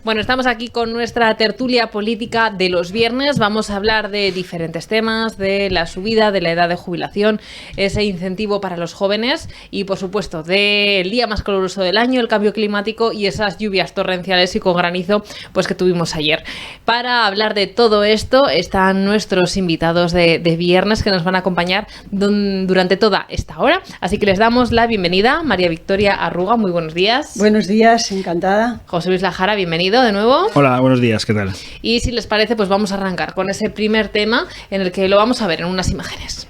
Bueno, estamos aquí con nuestra tertulia política de los viernes. Vamos a hablar de diferentes temas, de la subida de la edad de jubilación, ese incentivo para los jóvenes y, por supuesto, del día más caluroso del año, el cambio climático y esas lluvias torrenciales y con granizo pues que tuvimos ayer. Para hablar de todo esto están nuestros invitados de viernes que nos van a acompañar durante toda esta hora. Así que les damos la bienvenida. María Victoria Arruga, muy buenos días. Buenos días, encantada. José Luis Lajara, bienvenido de nuevo. Hola, buenos días, ¿qué tal? Y si les parece, pues vamos a arrancar con ese primer tema en el que lo vamos a ver en unas imágenes.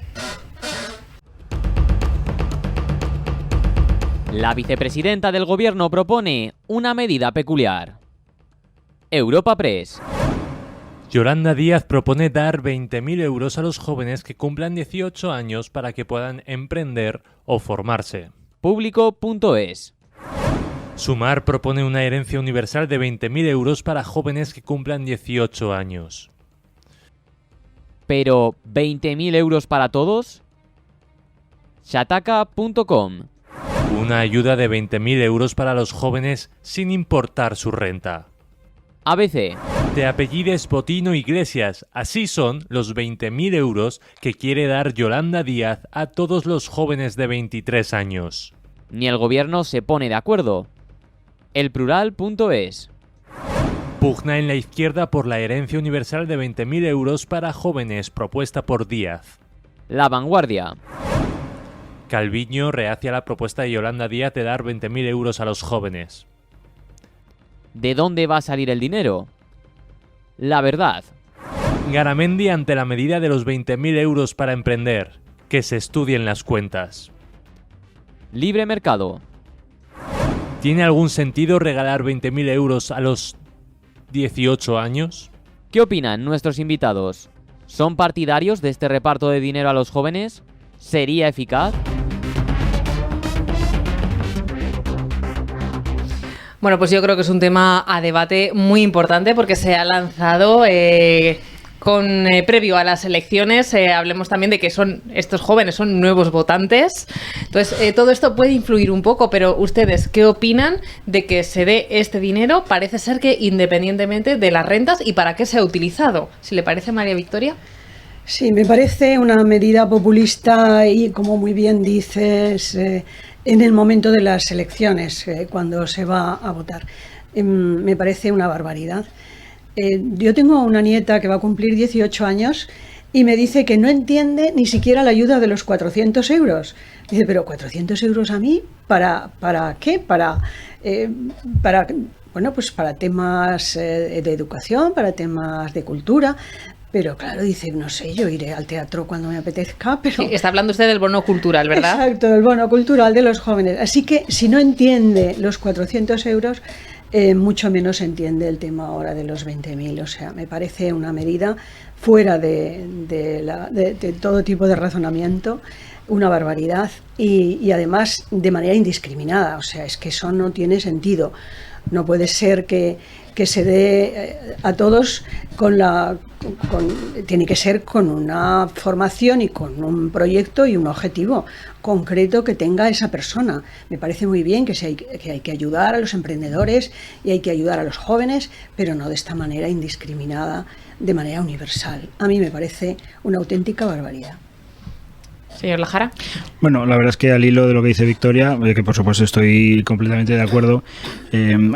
La vicepresidenta del Gobierno propone una medida peculiar. Europa Press. Yolanda Díaz propone dar 20.000 euros a los jóvenes que cumplan 18 años para que puedan emprender o formarse. Público.es. Sumar propone una herencia universal de 20.000 euros para jóvenes que cumplan 18 años. ¿Pero 20.000 euros para todos? Shataka.com. Una ayuda de 20.000 euros para los jóvenes sin importar su renta. ABC. Te apellides Botino Iglesias. Así son los 20.000 euros que quiere dar Yolanda Díaz a todos los jóvenes de 23 años. Ni el gobierno se pone de acuerdo. Elplural.es. Pugna en la izquierda por la herencia universal de 20.000 euros para jóvenes propuesta por Díaz. La Vanguardia. Calviño rehace a la propuesta de Yolanda Díaz de dar 20.000 euros a los jóvenes. ¿De dónde va a salir el dinero? La Verdad. Garamendi ante la medida de los 20.000 euros para emprender. Que se estudien las cuentas. Libre Mercado. ¿Tiene algún sentido regalar 20.000 euros a los 18 años? ¿Qué opinan nuestros invitados? ¿Son partidarios de este reparto de dinero a los jóvenes? ¿Sería eficaz? Bueno, pues yo creo que es un tema a debate muy importante porque se ha lanzado previo a las elecciones. Hablemos también de que estos jóvenes son nuevos votantes. Entonces, todo esto puede influir un poco, pero ¿ustedes qué opinan de que se dé este dinero? Parece ser que independientemente de las rentas y para qué se ha utilizado. ¿Si le parece, María Victoria? Sí, me parece una medida populista y, como muy bien dices, en el momento de las elecciones, cuando se va a votar. Me parece una barbaridad. Yo tengo una nieta que va a cumplir 18 años y me dice que no entiende ni siquiera la ayuda de los 400 euros. Dice, pero 400 euros a mí, ¿para qué? Para temas de educación, para temas de cultura. Pero claro, dice, no sé, yo iré al teatro cuando me apetezca, pero... Sí, está hablando usted del bono cultural, ¿verdad? Exacto, del bono cultural de los jóvenes. Así que si no entiende los 400 euros, mucho menos entiende el tema ahora de los 20.000. O sea, me parece una medida fuera de todo tipo de razonamiento, una barbaridad y además de manera indiscriminada. O sea, es que eso no tiene sentido. No puede ser que se dé a todos tiene que ser con una formación y con un proyecto y un objetivo concreto que tenga esa persona. Me parece muy bien que hay que ayudar a los emprendedores y hay que ayudar a los jóvenes, pero no de esta manera indiscriminada, de manera universal. A mí me parece una auténtica barbaridad. Señor Lajara. Bueno, la verdad es que al hilo de lo que dice Victoria, que por supuesto estoy completamente de acuerdo,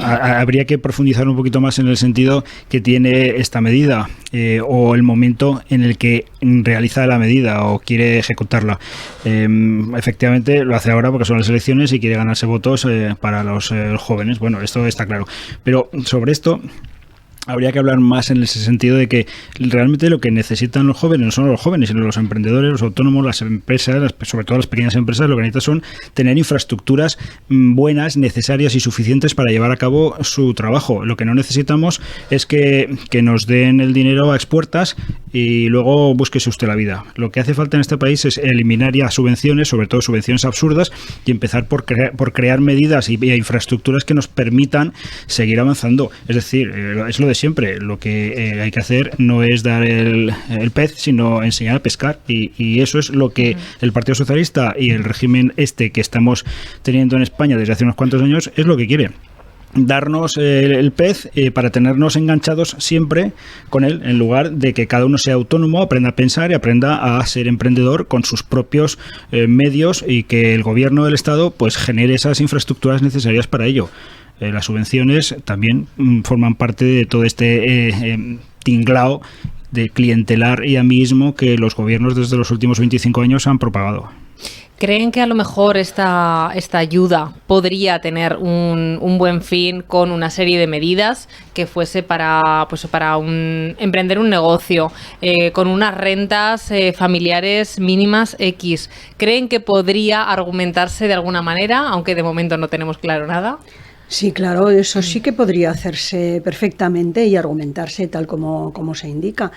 habría que profundizar un poquito más en el sentido que tiene esta medida o el momento en el que realiza la medida o quiere ejecutarla. Efectivamente lo hace ahora porque son las elecciones y quiere ganarse votos para los jóvenes. Bueno, esto está claro. Pero sobre esto... habría que hablar más en ese sentido de que realmente lo que necesitan los jóvenes no son los jóvenes, sino los emprendedores, los autónomos, las empresas, sobre todo las pequeñas empresas. Lo que necesitan son tener infraestructuras buenas, necesarias y suficientes para llevar a cabo su trabajo. Lo que no necesitamos es que nos den el dinero a expuertas y luego búsquese usted la vida. Lo que hace falta en este país es eliminar ya subvenciones, sobre todo subvenciones absurdas, y empezar por crear medidas y infraestructuras que nos permitan seguir avanzando. Es decir, es lo de siempre. Lo que hay que hacer no es dar el pez, sino enseñar a pescar, y eso es lo que el Partido Socialista y el régimen que estamos teniendo en España desde hace unos cuantos años es lo que quiere. darnos el pez para tenernos enganchados siempre con él, en lugar de que cada uno sea autónomo, aprenda a pensar y aprenda a ser emprendedor con sus propios medios, y que el gobierno del Estado pues genere esas infraestructuras necesarias para ello. Las subvenciones también forman parte de todo este tinglao de clientelar y amiguismo que los gobiernos desde los últimos 25 años han propagado. ¿Creen que a lo mejor esta ayuda podría tener un buen fin con una serie de medidas que fuese para emprender un negocio con unas rentas familiares mínimas X? ¿Creen que podría argumentarse de alguna manera, aunque de momento no tenemos claro nada? Sí, claro, eso sí que podría hacerse perfectamente y argumentarse tal como se indica,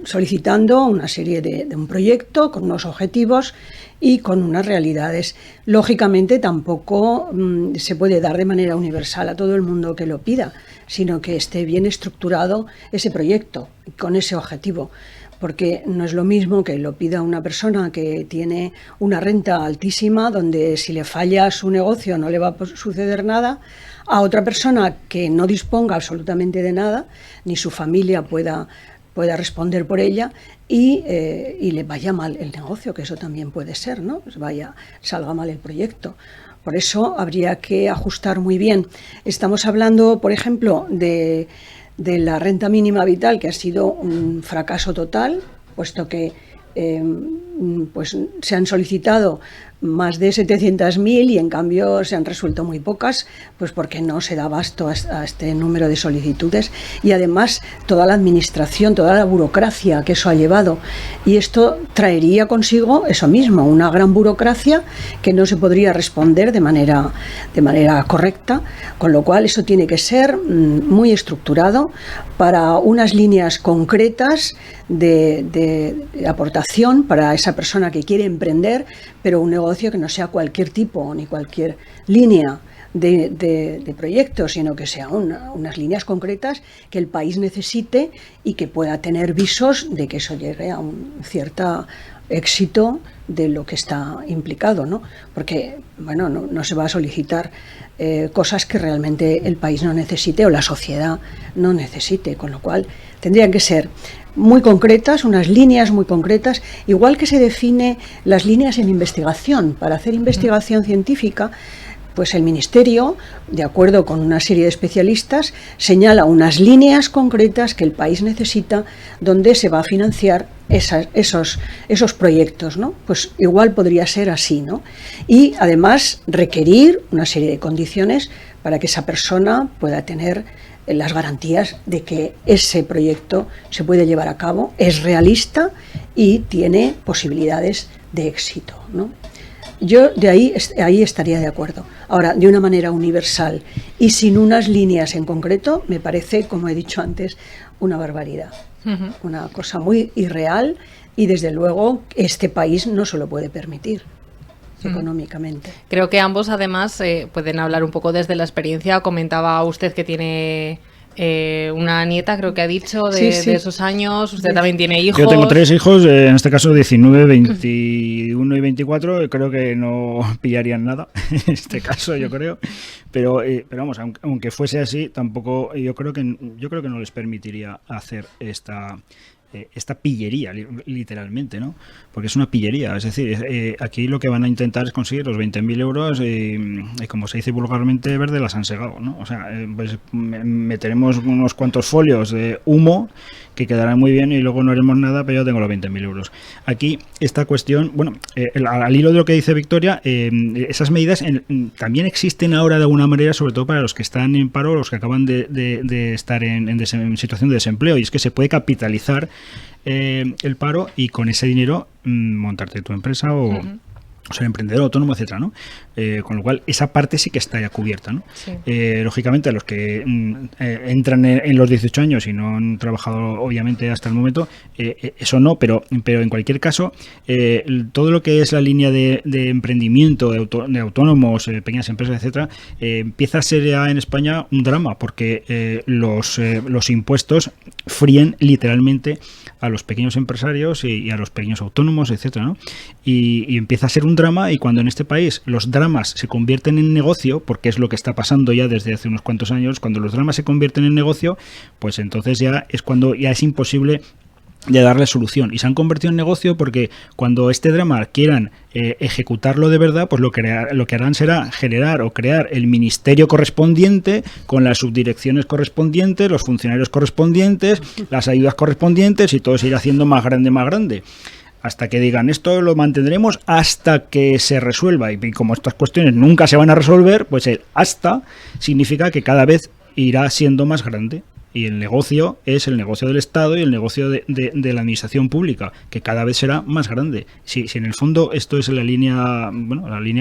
solicitando una serie de un proyecto con unos objetivos y con unas realidades. Lógicamente tampoco se puede dar de manera universal a todo el mundo que lo pida, sino que esté bien estructurado ese proyecto con ese objetivo. Porque no es lo mismo que lo pida una persona que tiene una renta altísima, donde si le falla su negocio no le va a suceder nada, a otra persona que no disponga absolutamente de nada, ni su familia pueda responder por ella, y le vaya mal el negocio, que eso también puede ser, ¿no? Salga mal el proyecto. Por eso habría que ajustar muy bien. Estamos hablando, por ejemplo, de la renta mínima vital, que ha sido un fracaso total, puesto que pues se han solicitado más de 700.000 y en cambio se han resuelto muy pocas, pues porque no se da abasto a este número de solicitudes, y además toda la administración, toda la burocracia que eso ha llevado, y esto traería consigo eso mismo, una gran burocracia que no se podría responder de manera correcta, con lo cual eso tiene que ser muy estructurado para unas líneas concretas de aportación para esa persona que quiere emprender, pero un negocio que no sea cualquier tipo ni cualquier línea de proyectos, sino que sea unas líneas concretas que el país necesite y que pueda tener visos de que eso llegue a un cierto éxito de lo que está implicado, ¿no? Porque no se va a solicitar cosas que realmente el país no necesite o la sociedad no necesite, con lo cual tendrían que ser muy concretas, unas líneas muy concretas, igual que se define las líneas en investigación. Para hacer investigación científica, pues el Ministerio, de acuerdo con una serie de especialistas, señala unas líneas concretas que el país necesita, donde se va a financiar esos proyectos, ¿no? Pues igual podría ser así, ¿no? Y además requerir una serie de condiciones para que esa persona pueda tener las garantías de que ese proyecto se puede llevar a cabo, es realista y tiene posibilidades de éxito, ¿no? Yo ahí estaría de acuerdo. Ahora, de una manera universal y sin unas líneas en concreto, me parece, como he dicho antes, una barbaridad. Una cosa muy irreal, y desde luego este país no se lo puede permitir económicamente. Creo que ambos además pueden hablar un poco desde la experiencia. Comentaba usted que tiene una nieta, creo que ha dicho, de esos años. Usted también tiene hijos. Yo tengo 3 hijos, en este caso 19, 21 y 24. Creo que no pillarían nada en este caso, yo creo. Pero vamos, aunque fuese así, tampoco yo creo que no les permitiría hacer esta pillería, literalmente, ¿no? Porque es una pillería, es decir, aquí lo que van a intentar es conseguir los 20.000 euros y como se dice vulgarmente, verde las han segado, ¿no? O sea, pues meteremos unos cuantos folios de humo que quedarán muy bien y luego no haremos nada, pero yo tengo los 20.000 euros. Aquí esta cuestión, bueno, al hilo de lo que dice Victoria, esas medidas también existen ahora de alguna manera, sobre todo para los que están en paro, los que acaban de estar en situación de desempleo, y es que se puede capitalizar el paro y con ese dinero montarte tu empresa o ser emprendedor, autónomo, etcétera, ¿no? Con lo cual, esa parte sí que está ya cubierta, ¿no? Sí. Lógicamente, los que entran en los 18 años y no han trabajado, obviamente, hasta el momento, eso no, pero en cualquier caso, todo lo que es la línea de emprendimiento, de autónomos, pequeñas empresas, etcétera, empieza a ser ya en España un drama, porque los impuestos fríen literalmente a los pequeños empresarios y a los pequeños autónomos, etcétera, ¿no? Y empieza a ser un drama, y cuando en este país los dramas se convierten en negocio, porque es lo que está pasando ya desde hace unos cuantos años, cuando los dramas se convierten en negocio, pues entonces ya es cuando ya es imposible de darle solución, y se han convertido en negocio porque cuando este drama quieran ejecutarlo de verdad, pues lo que harán será generar o crear el ministerio correspondiente con las subdirecciones correspondientes, los funcionarios correspondientes, las ayudas correspondientes, y todo se irá haciendo más grande, hasta que digan esto lo mantendremos hasta que se resuelva, y como estas cuestiones nunca se van a resolver, pues el hasta significa que cada vez irá siendo más grande. Y el negocio es el negocio del Estado y el negocio de la administración pública, que cada vez será más grande. Si en el fondo esto es la línea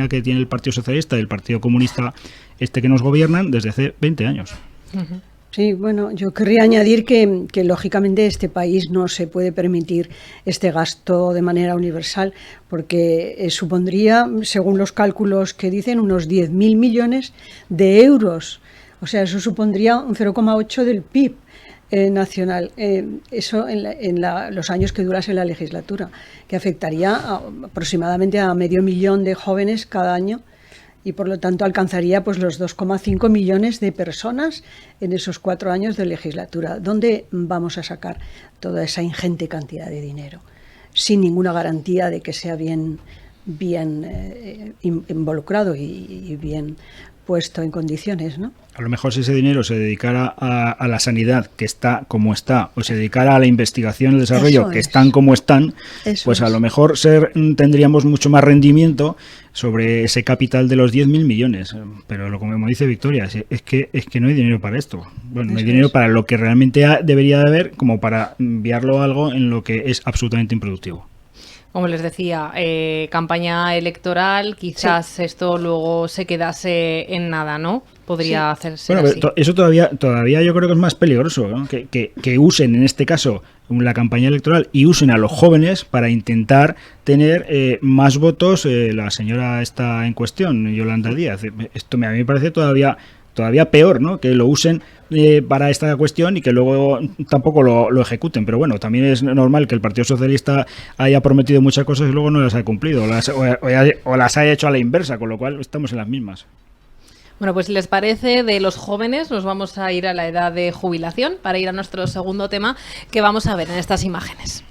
que tiene el Partido Socialista y el Partido Comunista que nos gobiernan desde hace 20 años. Uh-huh. Sí, bueno, yo querría añadir que lógicamente este país no se puede permitir este gasto de manera universal, porque supondría, según los cálculos que dicen, unos 10.000 millones de euros. O sea, eso supondría un 0,8 del PIB nacional. Eso en los años que durase la legislatura, que afectaría aproximadamente a 500.000 de jóvenes cada año, y por lo tanto alcanzaría pues los 2,5 millones de personas en esos 4 años de legislatura. ¿Dónde vamos a sacar toda esa ingente cantidad de dinero? Sin ninguna garantía de que sea bien involucrado y bien puesto en condiciones, ¿no? A lo mejor si ese dinero se dedicara a la sanidad, que está como está, o se dedicara a la investigación y el desarrollo, que están como están, pues a lo mejor tendríamos mucho más rendimiento sobre ese capital de los 10.000 millones. Pero como dice Victoria, es que no hay dinero para esto. Bueno, no hay dinero para lo que realmente debería de haber, como para enviarlo a algo en lo que es absolutamente improductivo. Como les decía, campaña electoral, quizás esto luego se quedase en nada, ¿no? Podría hacerse así. Eso todavía yo creo que es más peligroso, ¿no? Que usen, en este caso, la campaña electoral y usen a los jóvenes para intentar tener más votos. La señora está en cuestión, Yolanda Díaz. Esto a mí me parece todavía peor, ¿no? Que lo usen para esta cuestión y que luego tampoco lo ejecuten. Pero bueno, también es normal que el Partido Socialista haya prometido muchas cosas y luego no las ha cumplido, o las haya hecho a la inversa, con lo cual estamos en las mismas. Bueno, pues si les parece, de los jóvenes nos vamos a ir a la edad de jubilación para ir a nuestro segundo tema que vamos a ver en estas imágenes.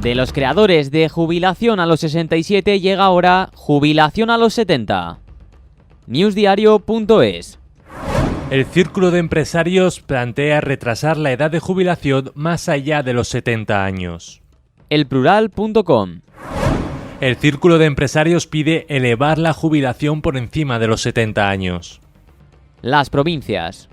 De los creadores de Jubilación a los 67 llega ahora Jubilación a los 70. Newsdiario.es. El Círculo de Empresarios plantea retrasar la edad de jubilación más allá de los 70 años. Elplural.com. El Círculo de Empresarios pide elevar la jubilación por encima de los 70 años. Las provincias.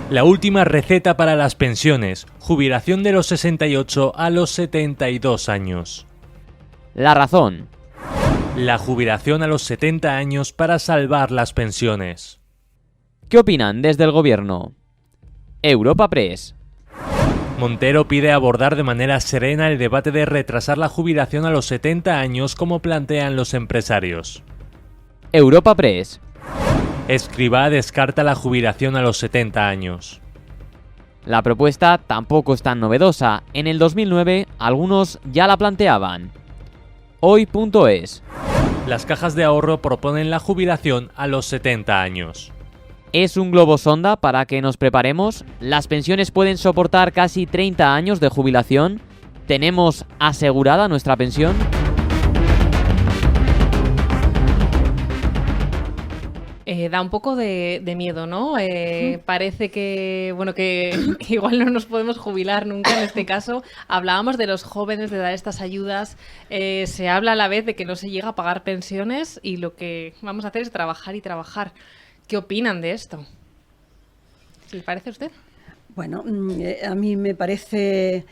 La última receta para las pensiones, jubilación de los 68 a los 72 años. La Razón. La jubilación a los 70 años para salvar las pensiones. ¿Qué opinan desde el gobierno? Europa Press. Montero pide abordar de manera serena el debate de retrasar la jubilación a los 70 años como plantean los empresarios. Europa Press. Escrivá descarta la jubilación a los 70 años. La propuesta tampoco es tan novedosa. En el 2009 algunos ya la planteaban. Hoy.es. Las cajas de ahorro proponen la jubilación a los 70 años. Es un globo sonda para que nos preparemos. Las pensiones pueden soportar casi 30 años de jubilación. ¿Tenemos asegurada nuestra pensión? Da un poco de miedo, ¿no? Parece que igual no nos podemos jubilar nunca en este caso. Hablábamos de los jóvenes, de dar estas ayudas. Se habla a la vez de que no se llega a pagar pensiones y lo que vamos a hacer es trabajar y trabajar. ¿Qué opinan de esto? ¿Les parece a usted? Bueno, a mí me parece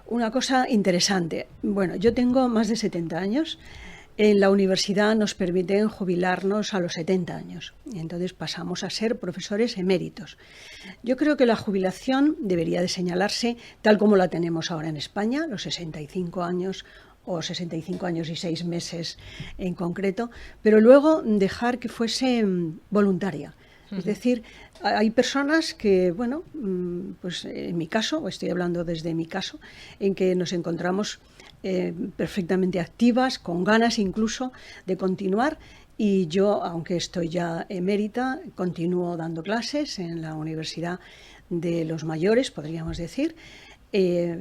una cosa interesante. Bueno, yo tengo más de 70 años. En la universidad nos permiten jubilarnos a los 70 años y entonces pasamos a ser profesores eméritos. Yo creo que la jubilación debería de señalarse tal como la tenemos ahora en España, los 65 años o 65 años y 6 meses en concreto, pero luego dejar que fuese voluntaria. Es decir, hay personas que, bueno, pues en mi caso, estoy hablando desde mi caso, en que nos encontramos perfectamente activas, con ganas incluso de continuar. Y yo, aunque estoy ya emérita, continúo dando clases en la Universidad de los Mayores, podríamos decir.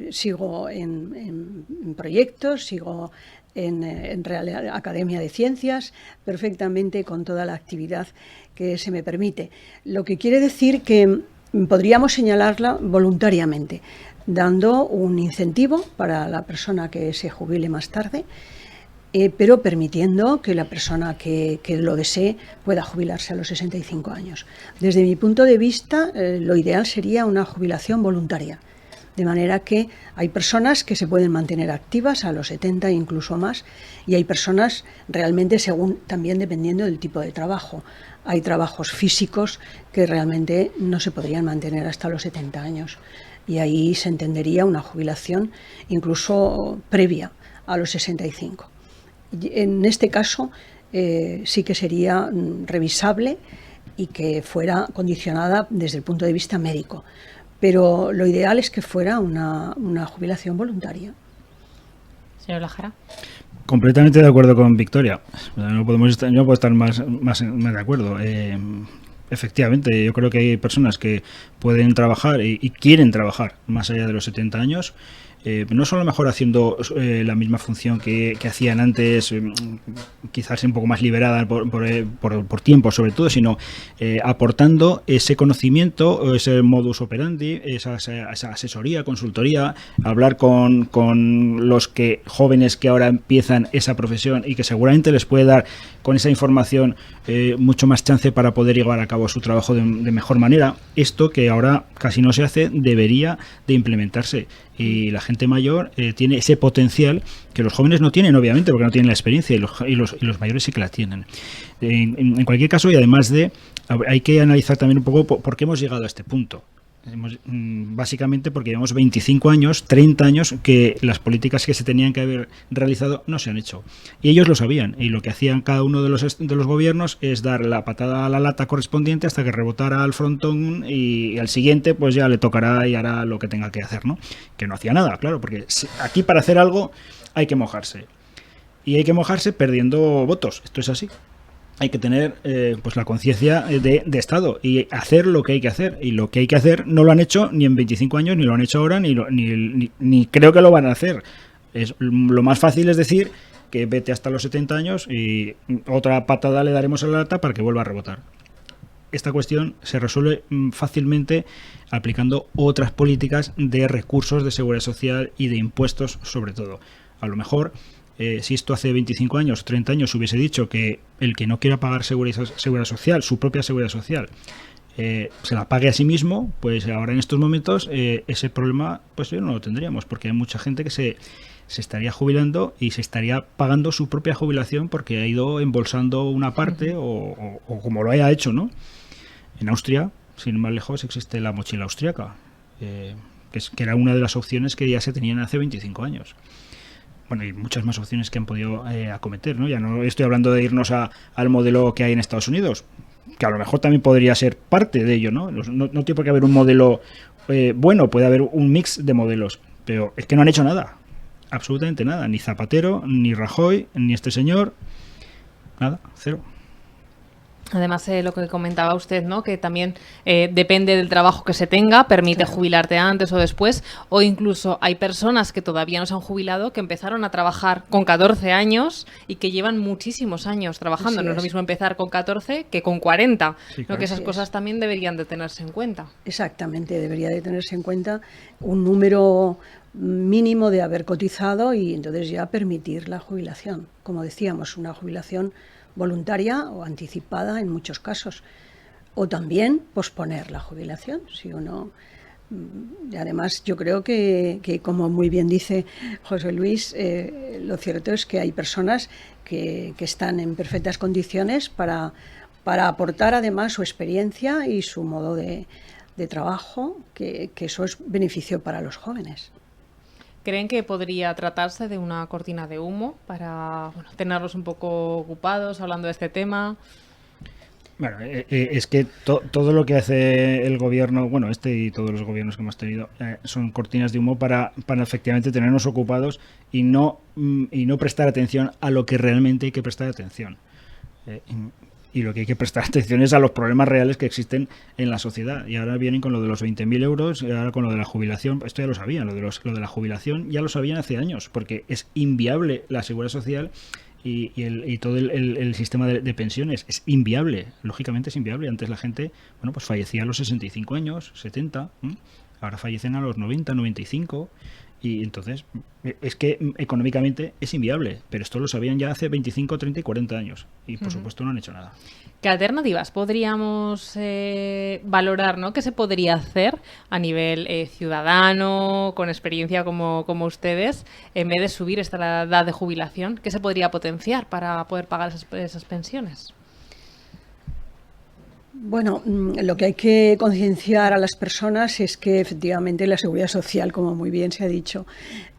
Sigo en proyectos, sigo en Real Academia de Ciencias, perfectamente con toda la actividad que se me permite. Lo que quiere decir que podríamos señalarla voluntariamente, dando un incentivo para la persona que se jubile más tarde, pero permitiendo que la persona que lo desee pueda jubilarse a los 65 años. Desde mi punto de vista, lo ideal sería una jubilación voluntaria. De manera que hay personas que se pueden mantener activas a los 70 e incluso más, y hay personas realmente según también dependiendo del tipo de trabajo. Hay trabajos físicos que realmente no se podrían mantener hasta los 70 años, y ahí se entendería una jubilación incluso previa a los 65. En este caso sí que sería revisable y que fuera condicionada desde el punto de vista médico. Pero lo ideal es que fuera una jubilación voluntaria. Señor Lajara. Completamente de acuerdo con Victoria. No puedo estar más de acuerdo. Efectivamente, yo creo que hay personas que pueden trabajar y quieren trabajar más allá de los 70 años. No solo mejor haciendo la misma función que hacían antes, quizás un poco más liberada por tiempo sobre todo, sino aportando ese conocimiento, ese modus operandi, esa asesoría, consultoría, hablar con los jóvenes que ahora empiezan esa profesión y que seguramente les puede dar con esa información mucho más chance para poder llevar a cabo su trabajo de mejor manera. Esto que ahora casi no se hace debería de implementarse. Y la gente mayor tiene ese potencial que los jóvenes no tienen, obviamente, porque no tienen la experiencia, y los mayores sí que la tienen. En cualquier caso, y además hay que analizar también un poco por qué hemos llegado a este punto. Básicamente porque llevamos 25 años, 30 años que las políticas que se tenían que haber realizado no se han hecho. Y ellos lo sabían, y lo que hacían cada uno de los gobiernos es dar la patada a la lata correspondiente hasta que rebotara al frontón, y al siguiente pues ya le tocará y hará lo que tenga que hacer, ¿no? Que no hacía nada, claro, porque aquí para hacer algo hay que mojarse. Y hay que mojarse perdiendo votos, esto es así. Hay que tener pues la conciencia de Estado y hacer lo que hay que hacer. Y lo que hay que hacer no lo han hecho ni en 25 años, ni lo han hecho ahora, ni creo que lo van a hacer. Lo más fácil es decir que vete hasta los 70 años y otra patada le daremos a la lata para que vuelva a rebotar. Esta cuestión se resuelve fácilmente aplicando otras políticas de recursos de seguridad social y de impuestos sobre todo. A lo mejor... si esto hace 25 años, 30 años hubiese dicho que el que no quiera pagar seguridad social, su propia seguridad social, se la pague a sí mismo, pues ahora en estos momentos ese problema pues no lo tendríamos, porque hay mucha gente que se estaría jubilando y se estaría pagando su propia jubilación porque ha ido embolsando una parte o como lo haya hecho, ¿no? En Austria, sin ir más lejos, existe la mochila austriaca, que era una de las opciones que ya se tenían hace 25 años. Bueno, y muchas más opciones que han podido acometer, ¿no? Ya no estoy hablando de irnos al modelo que hay en Estados Unidos, que a lo mejor también podría ser parte de ello, ¿no? No tiene por qué haber un modelo bueno, puede haber un mix de modelos, pero es que no han hecho nada, absolutamente nada, ni Zapatero, ni Rajoy, ni este señor, nada, cero. Además, lo que comentaba usted, ¿no? Que también depende del trabajo que se tenga, permite jubilarte antes o después, o incluso hay personas que todavía no se han jubilado, que empezaron a trabajar con 14 años y que llevan muchísimos años trabajando. Así no es lo es. mismo empezar con 14 que con 40. Sí, Creo claro. que esas Así cosas es. también deberían de tenerse en cuenta. Exactamente, debería de tenerse en cuenta un número mínimo de haber cotizado y entonces ya permitir la jubilación. Como decíamos, una jubilación voluntaria o anticipada en muchos casos. O también posponer la jubilación, si uno... Y además yo creo que como muy bien dice José Luis, lo cierto es que hay personas que están en perfectas condiciones para aportar además su experiencia y su modo de trabajo, que eso es beneficio para los jóvenes. ¿Creen que podría tratarse de una cortina de humo para tenerlos un poco ocupados hablando de este tema? Bueno, es que todo lo que hace el gobierno, bueno, este y todos los gobiernos que hemos tenido, son cortinas de humo para efectivamente tenernos ocupados y no prestar atención a lo que realmente hay que prestar atención. Y lo que hay que prestar atención es a los problemas reales que existen en la sociedad. Y ahora vienen con lo de los 20.000 euros, y ahora con lo de la jubilación. Esto ya lo sabían, lo de la jubilación ya lo sabían hace años, porque es inviable la seguridad social y todo el sistema de pensiones. Es inviable, lógicamente es inviable. Antes la gente, bueno, pues fallecía a los 65 años, 70, ahora fallecen a los 90, 95. Y entonces, es que económicamente es inviable, pero esto lo sabían ya hace 25, 30 y 40 años. Y por supuesto no han hecho nada. ¿Qué alternativas podríamos valorar, ¿no? ¿Qué se podría hacer a nivel ciudadano, con experiencia como ustedes, en vez de subir esta edad de jubilación? ¿Qué se podría potenciar para poder pagar esas pensiones? Bueno, lo que hay que concienciar a las personas es que efectivamente la seguridad social, como muy bien se ha dicho,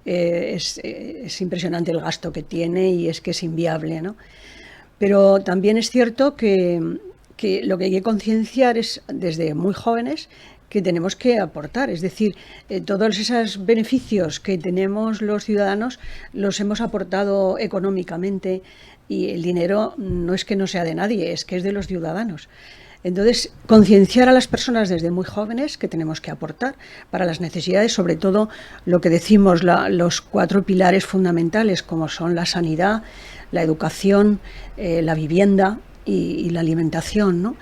es impresionante el gasto que tiene y es que es inviable, ¿no? Pero también es cierto que lo que hay que concienciar es desde muy jóvenes que tenemos que aportar, es decir, todos esos beneficios que tenemos los ciudadanos los hemos aportado económicamente y el dinero no es que no sea de nadie, es que es de los ciudadanos. Entonces, concienciar a las personas desde muy jóvenes que tenemos que aportar para las necesidades, sobre todo lo que decimos, los 4 pilares fundamentales, como son la sanidad, la educación, la vivienda y la alimentación, ¿no?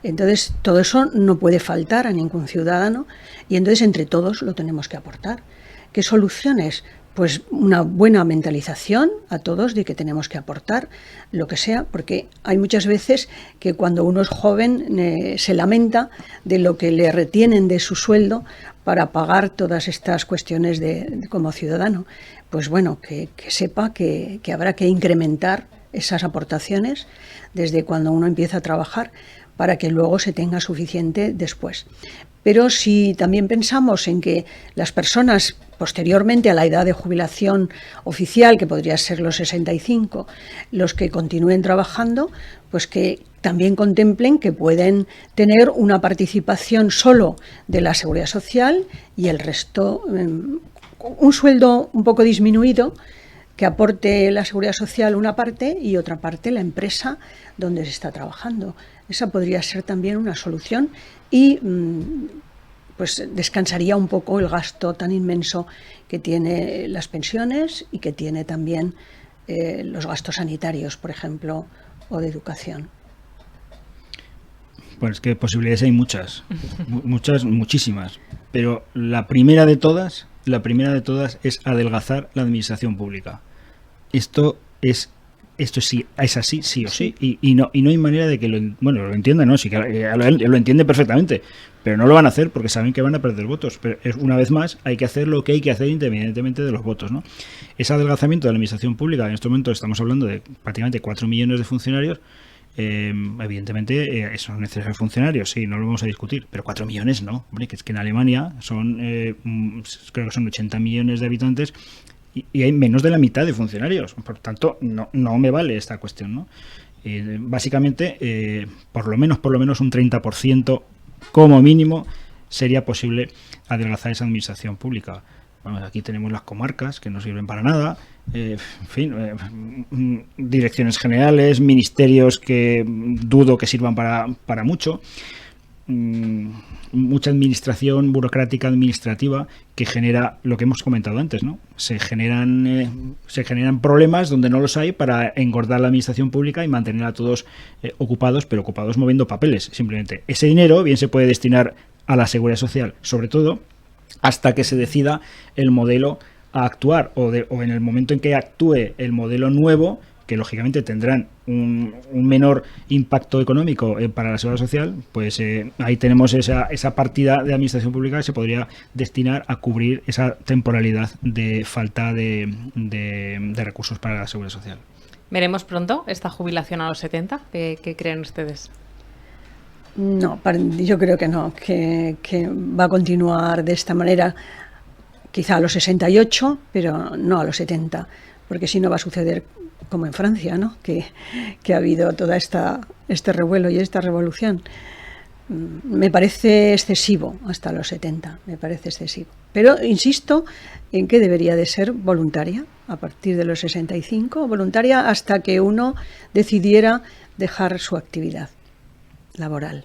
Entonces, todo eso no puede faltar a ningún ciudadano y entonces entre todos lo tenemos que aportar. ¿Qué soluciones? Pues una buena mentalización a todos de que tenemos que aportar lo que sea, porque hay muchas veces que cuando uno es joven se lamenta de lo que le retienen de su sueldo para pagar todas estas cuestiones como ciudadano. Pues bueno, que sepa que habrá que incrementar esas aportaciones desde cuando uno empieza a trabajar para que luego se tenga suficiente después. Pero si también pensamos en que las personas posteriormente a la edad de jubilación oficial, que podría ser los 65, los que continúen trabajando, pues que también contemplen que pueden tener una participación solo de la seguridad social y el resto, un sueldo un poco disminuido, que aporte la seguridad social una parte y otra parte la empresa donde se está trabajando. Esa podría ser también una solución y pues descansaría un poco el gasto tan inmenso que tiene las pensiones y que tiene también los gastos sanitarios, por ejemplo, o de educación. Pues es que posibilidades hay muchas, muchísimas. Pero la primera de todas es adelgazar la administración pública. Esto sí es así, sí o sí, y no hay manera de que lo entiendan, ¿no? Sí que lo entienden perfectamente, pero no lo van a hacer porque saben que van a perder votos. Pero una vez más hay que hacer lo que hay que hacer independientemente de los votos, ¿no? Ese adelgazamiento de la administración pública, en este momento estamos hablando de prácticamente 4 millones de funcionarios. Evidentemente son necesarios funcionarios, sí, no lo vamos a discutir, pero 4 millones no, hombre, que es que en Alemania son creo que son 80 millones de habitantes y hay menos de la mitad de funcionarios, por tanto no me vale esta cuestión, ¿no? Básicamente por lo menos un 30% como mínimo sería posible adelgazar esa administración pública. Bueno, aquí tenemos las comarcas que no sirven para nada, en fin, direcciones generales, ministerios que dudo que sirvan para mucho, mucha administración burocrática administrativa que genera lo que hemos comentado antes, ¿no? Se generan problemas donde no los hay para engordar la administración pública y mantener a todos ocupados, pero ocupados moviendo papeles, simplemente. Ese dinero bien se puede destinar a la seguridad social, sobre todo hasta que se decida el modelo a actuar o en el momento en que actúe el modelo nuevo, que lógicamente tendrán un menor impacto económico para la seguridad social, pues ahí tenemos esa partida de administración pública que se podría destinar a cubrir esa temporalidad de falta de recursos para la seguridad social. ¿Veremos pronto esta jubilación a los 70? ¿Qué creen ustedes? No, yo creo que no, que va a continuar de esta manera, quizá a los 68, pero no a los 70, porque si no va a suceder como en Francia, ¿no? Que ha habido toda este revuelo y esta revolución. Me parece excesivo hasta los 70, me parece excesivo. Pero insisto en que debería de ser voluntaria a partir de los 65, voluntaria hasta que uno decidiera dejar su actividad laboral.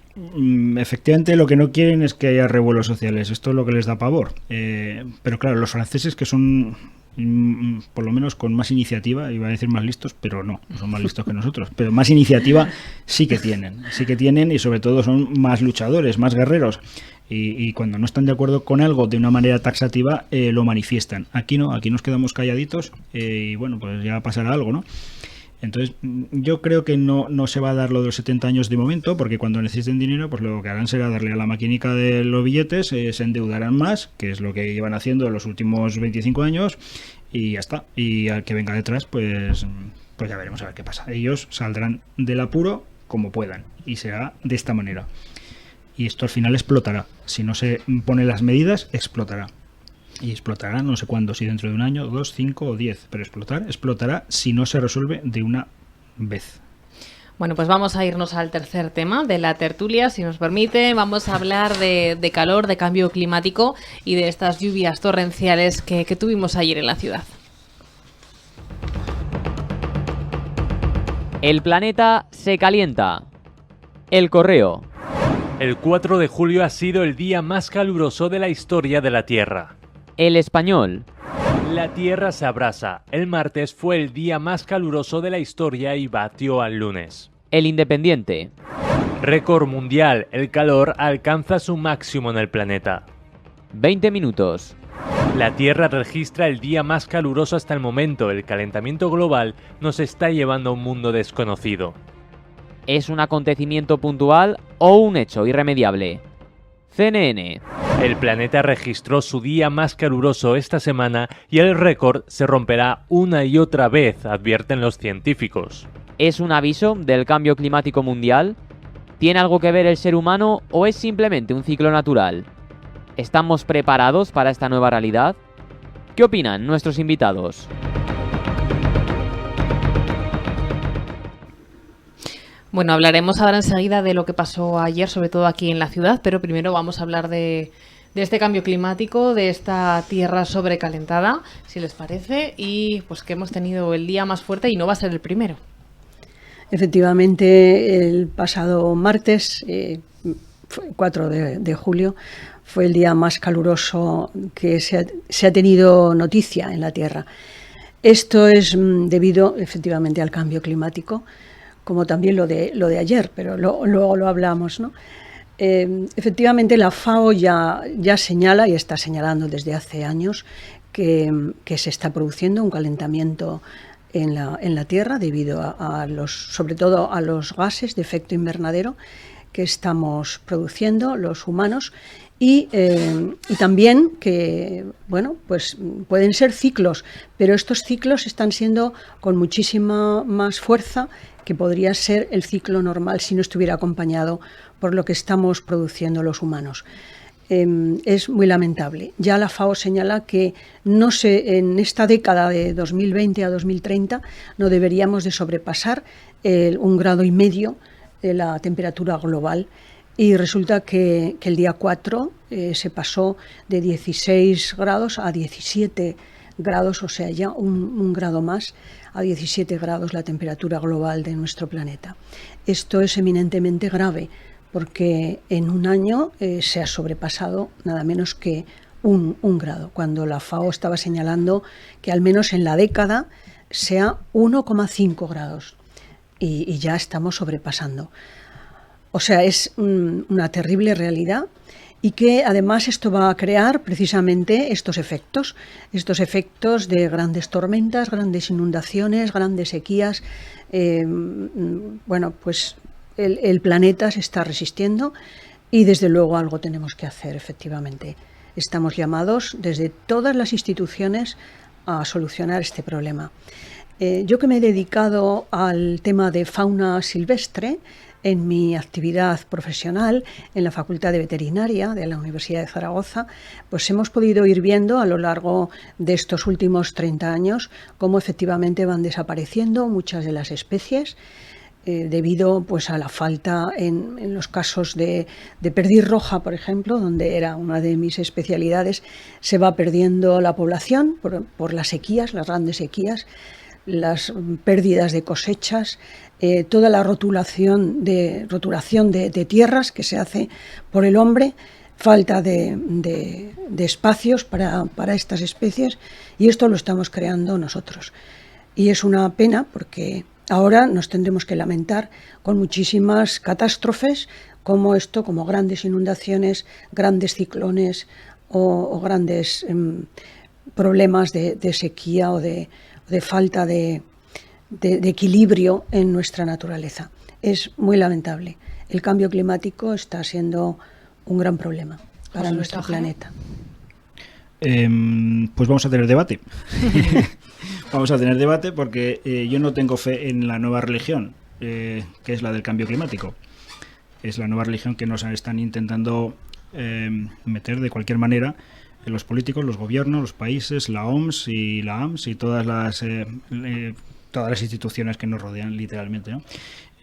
Efectivamente, lo que no quieren es que haya revuelos sociales. Esto es lo que les da pavor. Pero claro, los franceses, que son por lo menos con más iniciativa, iba a decir más listos, pero no son más listos que nosotros, pero más iniciativa sí que tienen y sobre todo son más luchadores, más guerreros, y cuando no están de acuerdo con algo de una manera taxativa lo manifiestan. Aquí no, aquí nos quedamos calladitos y bueno, pues ya pasará algo, ¿no? Entonces yo creo que no se va a dar lo de los 70 años de momento, porque cuando necesiten dinero, pues lo que harán será darle a la maquinica de los billetes, se endeudarán más, que es lo que llevan haciendo en los últimos 25 años, y ya está. Y al que venga detrás, pues ya veremos a ver qué pasa. Ellos saldrán del apuro como puedan, y será de esta manera. Y esto al final explotará. Si no se ponen las medidas, explotará. Y explotará no sé cuándo, si dentro de un año, 2, 5 o 10, pero explotará si no se resuelve de una vez. Bueno, pues vamos a irnos al tercer tema de la tertulia, si nos permite. Vamos a hablar de calor, de cambio climático y de estas lluvias torrenciales que tuvimos ayer en la ciudad. El planeta se calienta. El Correo. El 4 de julio ha sido el día más caluroso de la historia de la Tierra. El Español. La Tierra se abrasa. El martes fue el día más caluroso de la historia y batió al lunes. El Independiente. Récord mundial. El calor alcanza su máximo en el planeta. 20 minutos. La Tierra registra el día más caluroso hasta el momento. El calentamiento global nos está llevando a un mundo desconocido. ¿Es un acontecimiento puntual o un hecho irremediable? CNN. El planeta registró su día más caluroso esta semana y el récord se romperá una y otra vez, advierten los científicos. ¿Es un aviso del cambio climático mundial? ¿Tiene algo que ver el ser humano o es simplemente un ciclo natural? ¿Estamos preparados para esta nueva realidad? ¿Qué opinan nuestros invitados? Bueno, hablaremos ahora enseguida de lo que pasó ayer, sobre todo aquí en la ciudad, pero primero vamos a hablar de este cambio climático, de esta tierra sobrecalentada, si les parece, y pues que hemos tenido el día más fuerte y no va a ser el primero. Efectivamente, el pasado martes, 4 de julio, fue el día más caluroso que se ha tenido noticia en la Tierra. Esto es debido efectivamente al cambio climático, como también lo de ayer, pero luego lo hablamos, ¿no? Efectivamente, la FAO ya señala y está señalando desde hace años que se está produciendo un calentamiento en la Tierra debido sobre todo a los gases de efecto invernadero que estamos produciendo los humanos y también que, bueno, pues pueden ser ciclos, pero estos ciclos están siendo con muchísima más fuerza que podría ser el ciclo normal si no estuviera acompañado por lo que estamos produciendo los humanos. Es muy lamentable. Ya la FAO señala que en esta década de 2020 a 2030 no deberíamos de sobrepasar 1,5 grados de la temperatura global. Y resulta que el día 4 se pasó de 16 grados a 17 grados, o sea, ya un grado más, a 17 grados la temperatura global de nuestro planeta. Esto es eminentemente grave porque en un año se ha sobrepasado nada menos que un grado, cuando la FAO estaba señalando que al menos en la década sea 1,5 grados y ya estamos sobrepasando. O sea, es una terrible realidad y que además esto va a crear precisamente estos efectos de grandes tormentas, grandes inundaciones, grandes sequías. Bueno, pues el planeta se está resistiendo y desde luego algo tenemos que hacer, efectivamente. Estamos llamados desde todas las instituciones a solucionar este problema. Yo que me he dedicado al tema de fauna silvestre en mi actividad profesional en la Facultad de Veterinaria de la Universidad de Zaragoza, pues hemos podido ir viendo a lo largo de estos últimos 30 años cómo efectivamente van desapareciendo muchas de las especies debido pues a la falta en los casos de perdiz roja, por ejemplo, donde era una de mis especialidades, se va perdiendo la población por las sequías, las grandes sequías, las pérdidas de cosechas, toda la rotulación de tierras que se hace por el hombre, falta de espacios para estas especies, y esto lo estamos creando nosotros. Y es una pena porque ahora nos tendremos que lamentar con muchísimas catástrofes como esto, como grandes inundaciones, grandes ciclones o grandes problemas de sequía o de falta de equilibrio en nuestra naturaleza. Es muy lamentable. El cambio climático está siendo un gran problema para nuestro planeta. Pues vamos a tener debate. Vamos a tener debate porque yo no tengo fe en la nueva religión, que es la del cambio climático. Es la nueva religión que nos están intentando meter de cualquier manera los políticos, los gobiernos, los países, la OMS y la AMS y todas las instituciones que nos rodean literalmente, ¿no?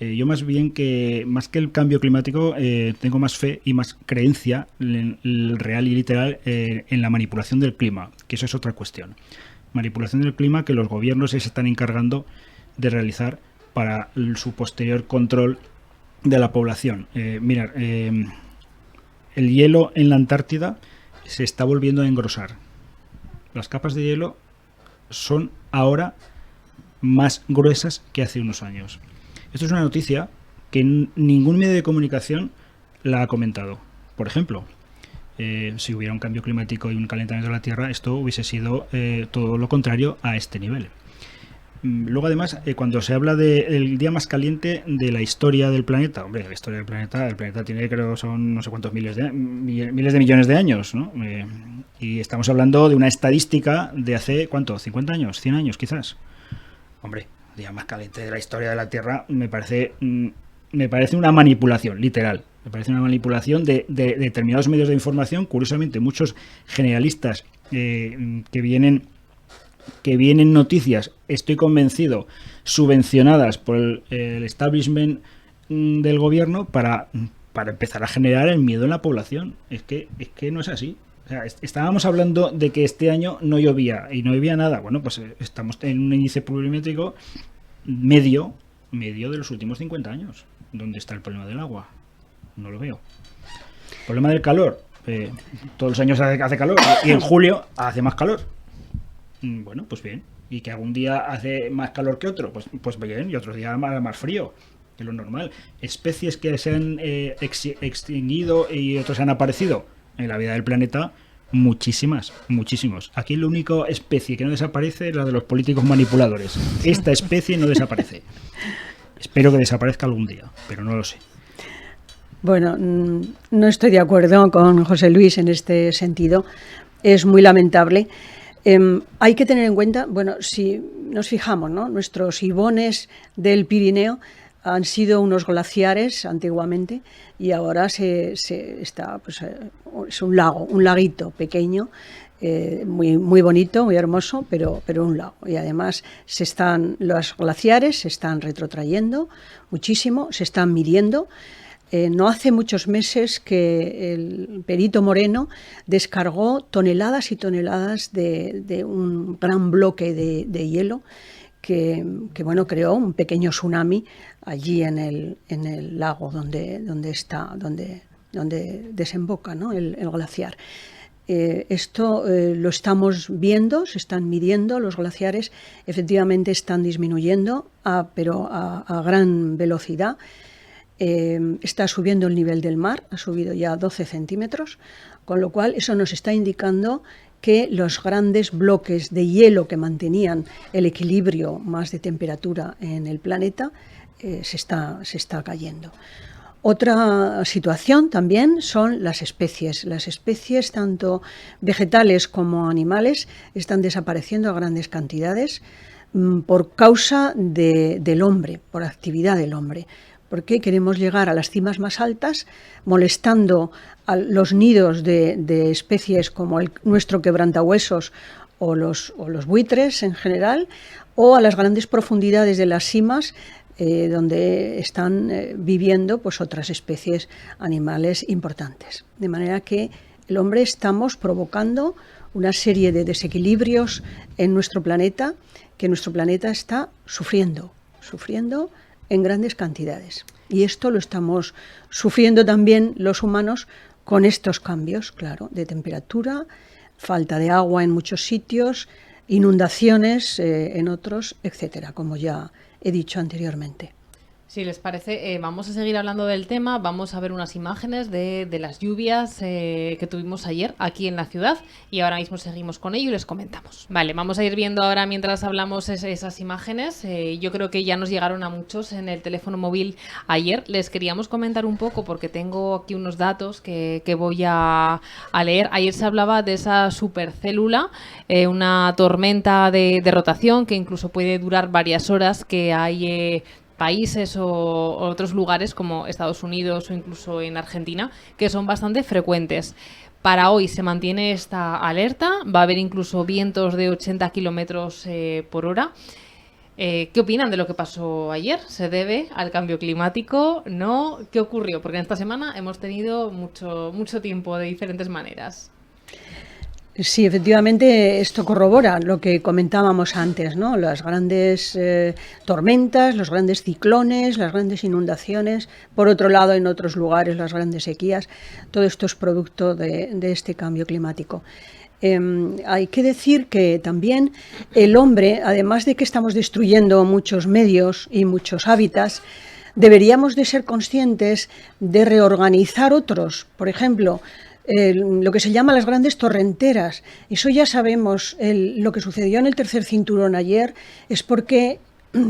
Yo más que el cambio climático tengo más fe y más creencia real y literal en la manipulación del clima, que eso es otra cuestión. Manipulación del clima que los gobiernos se están encargando de realizar para su posterior control de la población. Mirad, el hielo en la Antártida se está volviendo a engrosar. Las capas de hielo son ahora más gruesas que hace unos años. Esto es una noticia que ningún medio de comunicación la ha comentado. Por ejemplo, si hubiera un cambio climático y un calentamiento de la Tierra, esto hubiese sido todo lo contrario a este nivel. Luego, además, cuando se habla del día más caliente de la historia del planeta, hombre, la historia del planeta, el planeta tiene, creo, son no sé cuántos miles de millones de años, ¿no? Y estamos hablando de una estadística de hace, ¿cuánto? ¿50 años? ¿100 años, quizás? Hombre, el día más caliente de la historia de la Tierra me parece una manipulación, literal. Me parece una manipulación de determinados medios de información, curiosamente muchos generalistas que vienen noticias, estoy convencido, subvencionadas por el establishment del gobierno para empezar a generar el miedo en la población. Es que no es así. O sea, estábamos hablando de que este año no llovía y no llovía nada. Bueno, pues estamos en un índice pluviométrico medio de los últimos 50 años. ¿Dónde está el problema del agua? No lo veo. El problema del calor. Todos los años hace calor y en julio hace más calor. Bueno, pues bien. Y que algún día hace más calor que otro, pues bien, y otro día más frío, que es lo normal. Especies que se han extinguido y otros han aparecido en la vida del planeta, muchísimos. Aquí la única especie que no desaparece es la de los políticos manipuladores. Esta especie no desaparece. Espero que desaparezca algún día, pero no lo sé. Bueno, no estoy de acuerdo con José Luis en este sentido. Es muy lamentable. Hay que tener en cuenta, bueno, si nos fijamos, ¿no? Nuestros ibones del Pirineo han sido unos glaciares antiguamente y ahora está, pues, es un lago, un laguito pequeño, muy bonito, muy hermoso, pero un lago. Y además los glaciares se están retrotrayendo muchísimo, se están midiendo. No hace muchos meses que el perito Moreno descargó toneladas y toneladas de un gran bloque de hielo que creó un pequeño tsunami allí en el lago donde desemboca, ¿no? el glaciar. Esto lo estamos viendo, se están midiendo, los glaciares efectivamente están disminuyendo, pero a gran velocidad. Está subiendo el nivel del mar, ha subido ya 12 centímetros, con lo cual eso nos está indicando que los grandes bloques de hielo que mantenían el equilibrio más de temperatura en el planeta se está cayendo. Otra situación también son las especies. Las especies, tanto vegetales como animales, están desapareciendo a grandes cantidades. por causa del hombre, por actividad del hombre. Porque queremos llegar a las cimas más altas, molestando a los nidos de especies como nuestro quebrantahuesos o los buitres en general, o a las grandes profundidades de las cimas, donde están viviendo pues otras especies animales importantes. De manera que el hombre estamos provocando una serie de desequilibrios en nuestro planeta, que nuestro planeta está sufriendo en grandes cantidades. Y esto lo estamos sufriendo también los humanos con estos cambios, claro, de temperatura, falta de agua en muchos sitios, inundaciones en otros, etcétera, como ya he dicho anteriormente. Si les parece, vamos a seguir hablando del tema. Vamos a ver unas imágenes de las lluvias que tuvimos ayer aquí en la ciudad y ahora mismo seguimos con ello y les comentamos. Vale, vamos a ir viendo ahora mientras hablamos esas imágenes. Yo creo que ya nos llegaron a muchos en el teléfono móvil ayer. Les queríamos comentar un poco porque tengo aquí unos datos que voy a leer. Ayer se hablaba de esa supercélula, una tormenta de rotación que incluso puede durar varias horas, que hay países o otros lugares como Estados Unidos o incluso en Argentina que son bastante frecuentes. Para hoy se mantiene esta alerta, va a haber incluso vientos de 80 kilómetros por hora. ¿Qué opinan de lo que pasó ayer? ¿Se debe al cambio climático? ¿No? ¿Qué ocurrió? Porque en esta semana hemos tenido mucho tiempo de diferentes maneras. Sí, efectivamente, esto corrobora lo que comentábamos antes, ¿no? Las grandes tormentas, los grandes ciclones, las grandes inundaciones, por otro lado, en otros lugares, las grandes sequías, todo esto es producto de este cambio climático. Hay que decir que también el hombre, además de que estamos destruyendo muchos medios y muchos hábitats, deberíamos de ser conscientes de reorganizar otros. Por ejemplo, lo que se llama las grandes torrenteras. Eso ya sabemos, lo que sucedió en el tercer cinturón ayer es porque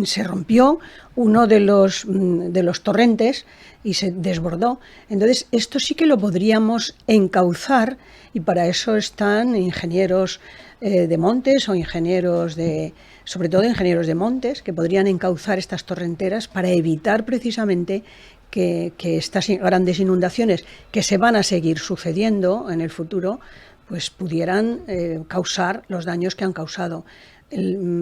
se rompió uno de los torrentes y se desbordó. Entonces, esto sí que lo podríamos encauzar y para eso están ingenieros de montes o sobre todo ingenieros de montes, que podrían encauzar estas torrenteras para evitar precisamente que estas grandes inundaciones que se van a seguir sucediendo en el futuro, pues pudieran causar los daños que han causado.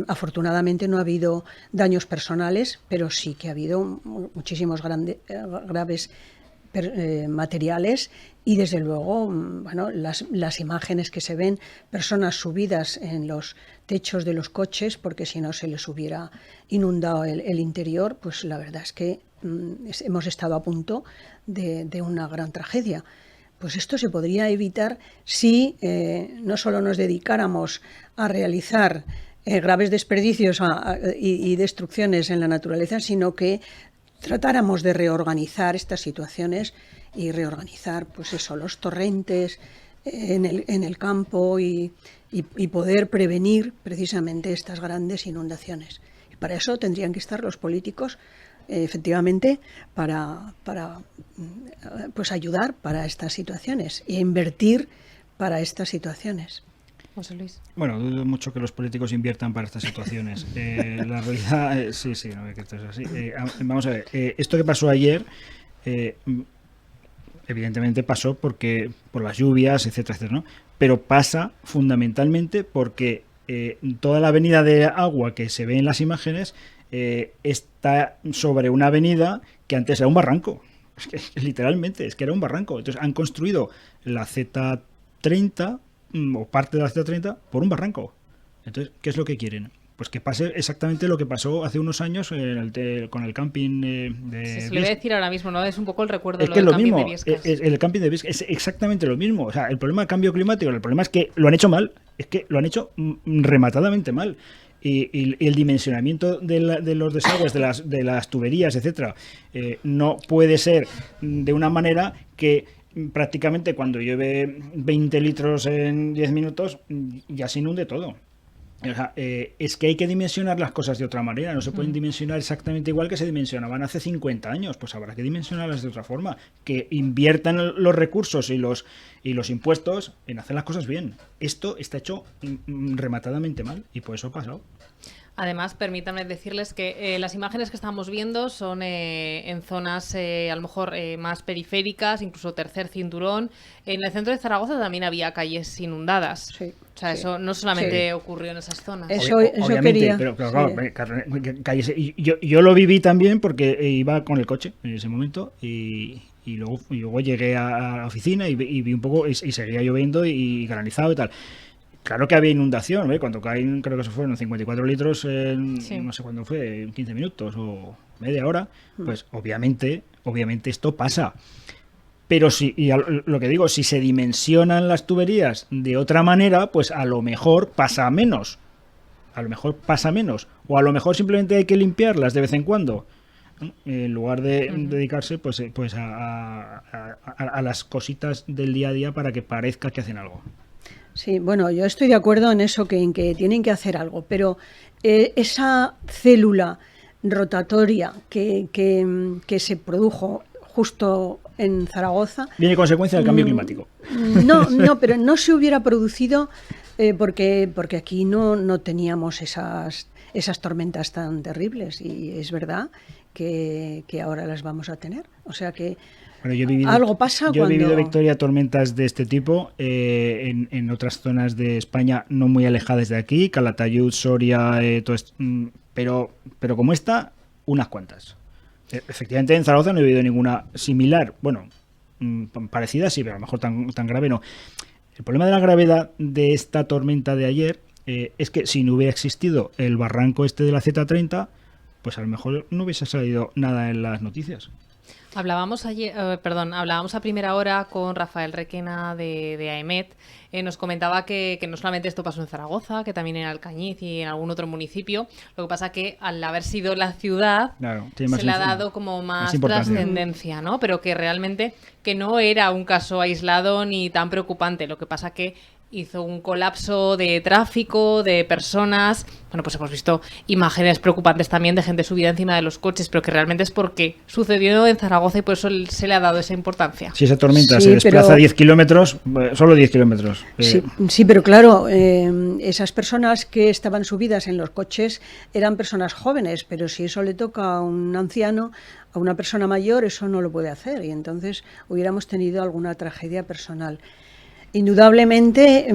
Afortunadamente no ha habido daños personales, pero sí que ha habido muchísimos graves materiales y desde luego, bueno, las imágenes que se ven, personas subidas en los techos de los coches porque si no se les hubiera inundado el interior, pues la verdad es que hemos estado a punto de una gran tragedia. Pues esto se podría evitar si no solo nos dedicáramos a realizar graves desperdicios y destrucciones en la naturaleza, sino que tratáramos de reorganizar estas situaciones y reorganizar, pues eso, los torrentes en el campo y poder prevenir precisamente estas grandes inundaciones. Y para eso tendrían que estar los políticos, efectivamente, para pues ayudar para estas situaciones e invertir para estas situaciones. José Luis. Bueno, dudo mucho que los políticos inviertan para estas situaciones. La realidad, sí, no ve que esto es así. Vamos a ver, esto que pasó ayer, evidentemente pasó por las lluvias, etcétera, ¿no? Pero pasa fundamentalmente porque toda la avenida de agua que se ve en las imágenes está sobre una avenida que antes era un barranco. Es que, literalmente, es que era un barranco. Entonces han construido la Z30 o parte de la Z30 por un barranco. Entonces, ¿qué es lo que quieren? Pues que pase exactamente lo que pasó hace unos años con el camping de se le voy a decir ahora mismo, ¿no? Es un poco el recuerdo es de que lo es del lo camping mismo, de Biescas. el camping de Biescas es exactamente lo mismo. O sea, el problema del cambio climático, el problema es que lo han hecho mal. Es que lo han hecho rematadamente mal. Y el dimensionamiento de los desagües, de las tuberías, etcétera, no puede ser de una manera que prácticamente cuando llueve 20 litros en 10 minutos ya se inunde todo. O sea, es que hay que dimensionar las cosas de otra manera, no se pueden dimensionar exactamente igual que se dimensionaban hace 50 años, pues habrá que dimensionarlas de otra forma, que inviertan los recursos y los impuestos en hacer las cosas bien. Esto está hecho rematadamente mal y por eso ha pasado. Además, permítanme decirles que las imágenes que estamos viendo son en zonas a lo mejor más periféricas, incluso tercer cinturón. En el centro de Zaragoza también había calles inundadas. Sí, o sea, eso no solamente ocurrió en esas zonas. Eso Obviamente, quería. pero claro, calles, yo lo viví también porque iba con el coche en ese momento y luego llegué a la oficina y vi un poco y seguía lloviendo y granizado y tal. Claro que había inundación, ¿eh? Cuando caen, creo que eso fueron 54 litros en, no sé cuándo fue, 15 minutos o media hora, pues obviamente esto pasa. Pero lo que digo, si se dimensionan las tuberías de otra manera, pues a lo mejor pasa menos. O a lo mejor simplemente hay que limpiarlas de vez en cuando. En lugar de dedicarse pues a las cositas del día a día para que parezca que hacen algo. Sí, bueno, yo estoy de acuerdo en eso, en que tienen que hacer algo, pero esa célula rotatoria que se produjo justo en Zaragoza... Viene consecuencia del cambio climático. No, pero no se hubiera producido porque aquí no teníamos esas tormentas tan terribles, y es verdad que ahora las vamos a tener. O sea que bueno, algo pasa yo cuando... he vivido, Victoria, tormentas de este tipo en otras zonas de España no muy alejadas de aquí, Calatayud, Soria, todo esto, pero como esta, unas cuantas. Efectivamente, en Zaragoza no he vivido ninguna similar. Bueno, parecida sí, pero a lo mejor tan grave no. El problema de la gravedad de esta tormenta de ayer es que si no hubiera existido el barranco este de la Z30, pues a lo mejor no hubiese salido nada en las noticias. Hablábamos a primera hora con Rafael Requena de AEMET. Nos comentaba que no solamente esto pasó en Zaragoza, que también en Alcañiz y en algún otro municipio. Lo que pasa que al haber sido la ciudad, claro, se le ha dado como más trascendencia, ¿no? Pero que realmente que no era un caso aislado ni tan preocupante. Lo que pasa que hizo un colapso de tráfico, de personas. Bueno, pues hemos visto imágenes preocupantes también de gente subida encima de los coches, pero que realmente es porque sucedió en Zaragoza y por eso se le ha dado esa importancia. Si esa tormenta se desplaza 10 kilómetros, solo 10 kilómetros. Sí, pero claro, esas personas que estaban subidas en los coches eran personas jóvenes, pero si eso le toca a un anciano, a una persona mayor, eso no lo puede hacer, y entonces hubiéramos tenido alguna tragedia personal. Indudablemente,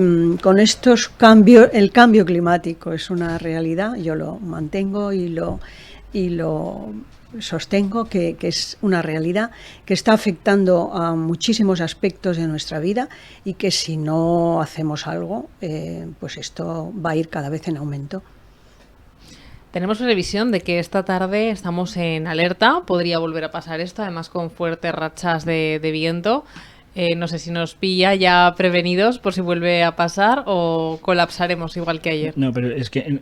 con estos cambios, el cambio climático es una realidad, yo lo mantengo y lo sostengo que es una realidad que está afectando a muchísimos aspectos de nuestra vida y que si no hacemos algo, pues esto va a ir cada vez en aumento. Tenemos previsión de que esta tarde estamos en alerta, podría volver a pasar esto, además con fuertes rachas de viento. No sé si nos pilla ya prevenidos por si vuelve a pasar o colapsaremos igual que ayer. No, pero es que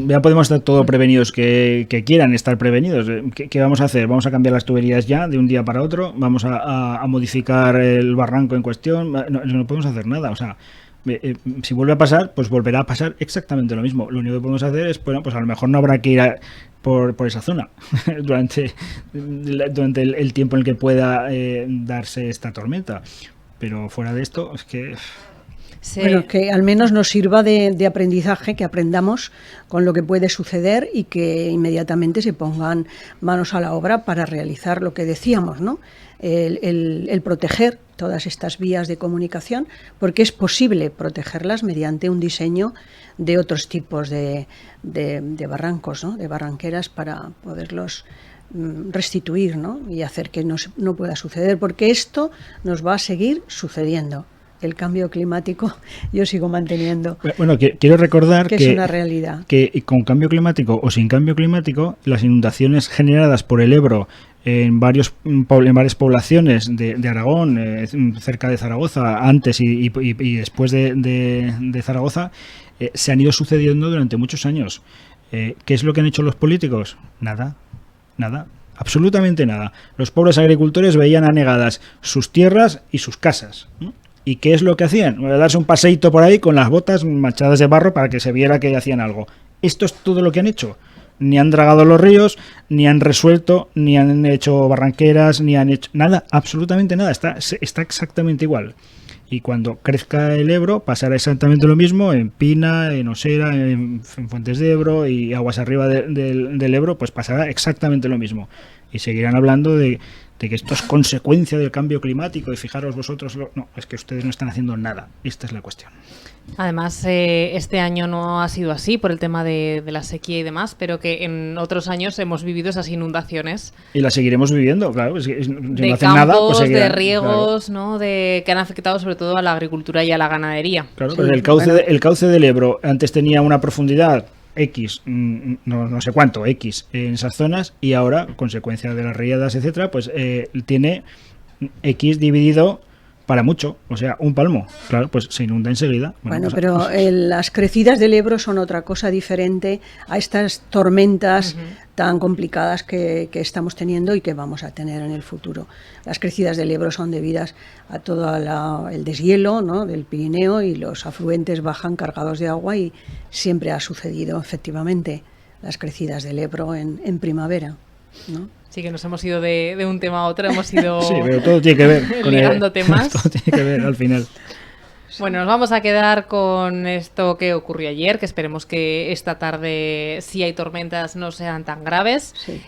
ya podemos estar todos prevenidos que quieran estar prevenidos. ¿Qué vamos a hacer? ¿Vamos a cambiar las tuberías ya de un día para otro? ¿Vamos a modificar el barranco en cuestión? No podemos hacer nada. O sea, si vuelve a pasar, pues volverá a pasar exactamente lo mismo. Lo único que podemos hacer es, bueno, pues a lo mejor no habrá que ir por esa zona durante el tiempo en el que pueda darse esta tormenta. Pero fuera de esto, es que... Sí. Bueno, que al menos nos sirva de aprendizaje, que aprendamos con lo que puede suceder y que inmediatamente se pongan manos a la obra para realizar lo que decíamos, ¿no? El proteger todas estas vías de comunicación, porque es posible protegerlas mediante un diseño de otros tipos de barrancos, ¿no? De barranqueras, para poderlos restituir, ¿no? Y hacer que no pueda suceder, porque esto nos va a seguir sucediendo. El cambio climático yo sigo manteniendo. Bueno, quiero recordar que es una realidad. Que con cambio climático o sin cambio climático, las inundaciones generadas por el Ebro en varias poblaciones de Aragón, cerca de Zaragoza, antes y después de Zaragoza, se han ido sucediendo durante muchos años. ¿Qué es lo que han hecho los políticos? Nada. Absolutamente nada. Los pobres agricultores veían anegadas sus tierras y sus casas, ¿no? ¿Y qué es lo que hacían? Darse un paseíto por ahí con las botas manchadas de barro para que se viera que hacían algo. Esto es todo lo que han hecho. Ni han dragado los ríos, ni han resuelto, ni han hecho barranqueras, ni han hecho nada, absolutamente nada. Está exactamente igual. Y cuando crezca el Ebro pasará exactamente lo mismo en Pina, en Osera, en Fuentes de Ebro y aguas arriba del Ebro, pues pasará exactamente lo mismo. Y seguirán hablando de que esto es consecuencia del cambio climático y fijaros vosotros, no, es que ustedes no están haciendo nada. Esta es la cuestión. Además, este año no ha sido así por el tema de la sequía y demás, pero que en otros años hemos vivido esas inundaciones. Y las seguiremos viviendo, claro. Si de no hacen campos, nada, pues seguirán, de riegos, claro. ¿no? Que han afectado sobre todo a la agricultura y a la ganadería. Claro, Sí, pues el cauce del Ebro antes tenía una profundidad X, no sé cuánto, X en esas zonas, y ahora, consecuencia de las riadas, etcétera, pues tiene X dividido para mucho, o sea, un palmo. Claro, pues se inunda enseguida. Bueno, pero las crecidas del Ebro son otra cosa diferente a estas tormentas tan complicadas que estamos teniendo y que vamos a tener en el futuro. Las crecidas del Ebro son debidas a todo el deshielo, ¿no?, del Pirineo, y los afluentes bajan cargados de agua, y siempre ha sucedido efectivamente las crecidas del Ebro en primavera, ¿no? Sí, que nos hemos ido de un tema a otro, hemos ido sí, pero todo tiene que ver con ligando temas. Todo tiene que ver al final. Bueno, nos vamos a quedar con esto que ocurrió ayer, que esperemos que esta tarde, si hay tormentas, no sean tan graves. Sí.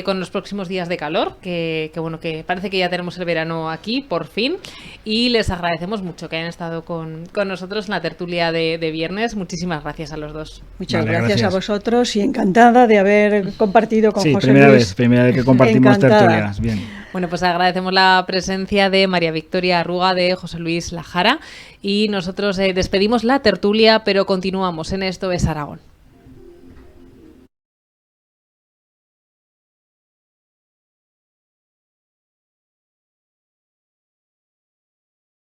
Con los próximos días de calor, que bueno, que parece que ya tenemos el verano aquí, por fin. Y les agradecemos mucho que hayan estado con nosotros en la tertulia de viernes. Muchísimas gracias a los dos. Muchas Vale, gracias a gracias. vosotros, y encantada de haber compartido con Sí, José primera Luis. vez que compartimos Encantada. tertulias. Bien. Bueno, pues agradecemos la presencia de María Victoria Arruga, de José Luis Lajara, y nosotros despedimos la tertulia, pero continuamos en Esto es Aragón.